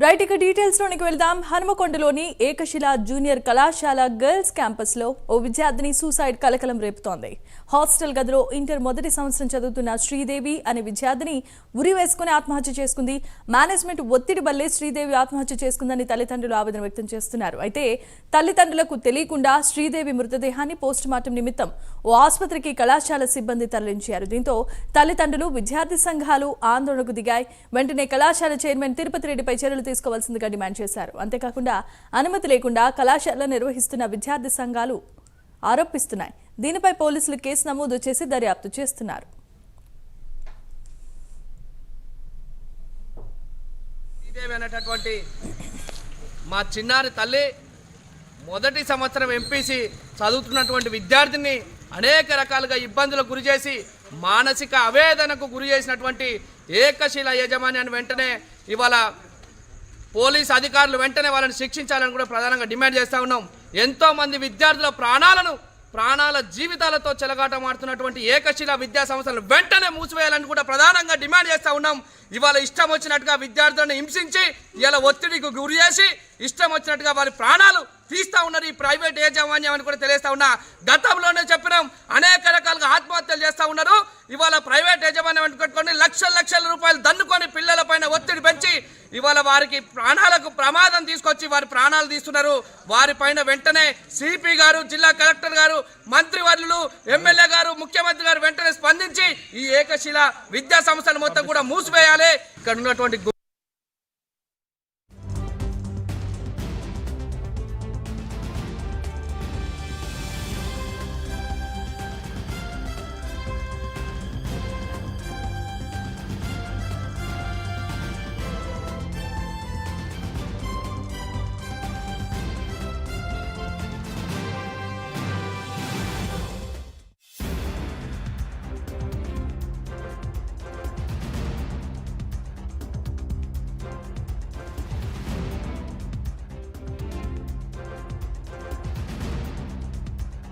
Right ఇక details లోనికి వెళ్దాం. హనుమకొండలోని ఏకశిల జూనియర్ కళాశాల గర్ల్స్ క్యాంపస్ లో ఓ విద్యార్థిని సూసైడ్ కలకలం రేపుతోంది. హాస్టల్ గదిలో ఇంటర్ మొదటి సంవత్సరం చదువుతున్న శ్రీదేవి అనే విద్యార్థిని ఉరి వేసుకుని ఆత్మహత్య చేసుకుంది. మేనేజ్మెంట్ ఒత్తిడి వల్లే శ్రీదేవి ఆత్మహత్య చేసుకుందని తల్లిదండ్రులు ఆవేదన వ్యక్తం చేస్తున్నారు. అయితే తల్లిదండ్రులకు తెలియకుండా శ్రీదేవి మృతదేహాన్ని పోస్టుమార్టం నిమిత్తం ఓ ఆసుపత్రికి కళాశాల సిబ్బంది తరలించారు. దీంతో తల్లిదండ్రులు, విద్యార్థి సంఘాలు ఆందోళనకు దిగాయి. వెంటనే కళాశాల చైర్మన్ తిరుపతి రెడ్డిపై చర్యలు తీసుకోవాల్సిందిగా డిమాండ్ చేశారు. అంతేకాకుండా అనుమతి లేకుండా కళాశాల నిర్వహిస్తున్న విద్యార్థి సంఘాలు ఆరోపిస్తున్నాయి. దీనిపై పోలీసులు కేసు నమోదు చేసి దర్యాప్తు చేస్తున్నారు. మా చిన్నారి తల్లి మొదటి సంవత్సరం ఎంపీసీ చదువుతున్నటువంటి విద్యార్థిని అనేక రకాలుగా ఇబ్బందులకు గురి చేసి మానసిక ఆవేదనకు గురి చేసినటువంటి ఏకశిల యాజమాన్యాన్ని వెంటనే ఇవాళ పోలీస్ అధికారులు వెంటనే వాళ్ళని శిక్షించాలని కూడా ప్రధానంగా డిమాండ్ చేస్తూ ఉన్నాం. ఎంతోమంది విద్యార్థుల ప్రాణాల జీవితాలతో చెలగాటమాడుతున్నటువంటి ఏకశిల విద్యా సంస్థలను వెంటనే మూసివేయాలని కూడా ప్రధానంగా డిమాండ్ చేస్తూ ఉన్నాం. ఇవాళ ఇష్టం వచ్చినట్టుగా విద్యార్థులను హింసించి ఇలా ఒత్తిడికి గురి చేసి ఇష్టం వచ్చినట్టుగా వారి ప్రాణాలు తీస్తూ ఉన్నారు ఈ ప్రైవేట్ యాజమాన్యం అని కూడా తెలియస్తా ఉన్నా. గతంలోనే చెప్పినాం, అనేక రకాలుగా ఆత్మహత్యలు చేస్తూ ఉన్నారు. ఇవాళ ప్రైవేట్ యాజమాన్యం పెట్టుకొని లక్షల రూపాయలు దన్నుకొని పిల్లల పైన ఒత్తిడి పెంచి ఇవాళ వారికి ప్రాణాలకు ప్రమాదం తీసుకొచ్చి వారి ప్రాణాలు తీస్తున్నారు. వారిపైన వెంటనే సిపి గారు, జిల్లా కలెక్టర్ గారు, మంత్రివర్యులు, ఎమ్మెల్యే గారు, ముఖ్యమంత్రి గారు వెంటనే స్పందించి ఈ ఏకశిల విద్యా సంస్థలు మొత్తం కూడా మూసివేయాలి. ఇక్కడ ఉన్నటువంటి